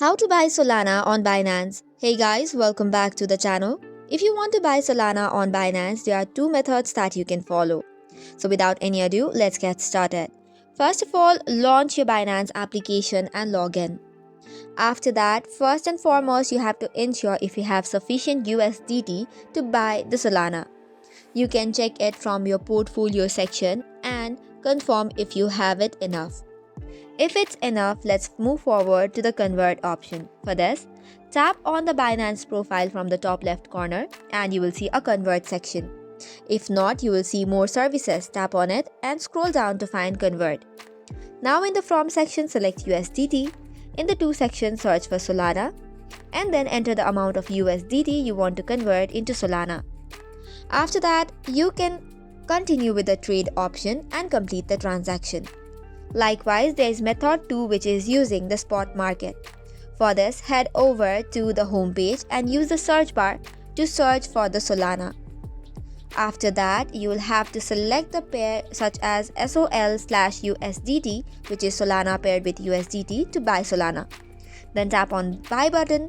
How to buy Solana on Binance. Hey guys, welcome back to the channel. If you want to buy Solana on Binance, there are two methods that you can follow. So without any ado, let's get started. First of all, launch your Binance application and log in. After that, first and foremost, you have to ensure if you have sufficient USDT to buy the Solana. You can check it from your portfolio section and confirm if you have it enough. If it's enough, let's move forward to the convert option. For this, tap on the Binance profile from the top left corner and you will see a convert section. If not, you will see more services. Tap on it and scroll down to find convert. Now in the from section, select USDT. In the to section, search for Solana and then enter the amount of USDT you want to convert into Solana. After that, you can continue with the trade option and complete the transaction. Likewise, there is method 2, which is using the spot market. For this, head over to the home page and use the search bar to search for the Solana. After that, you will have to select the pair such as SOL/USDT, which is Solana paired with USDT, to buy Solana. Then tap on buy button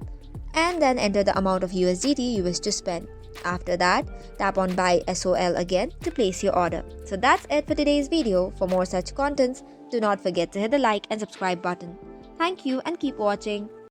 and then enter the amount of USDT you wish to spend. After that, tap on buy SOL again to place your order. So that's it for today's video. For more such contents, do not forget to hit the like and subscribe button. Thank you and keep watching.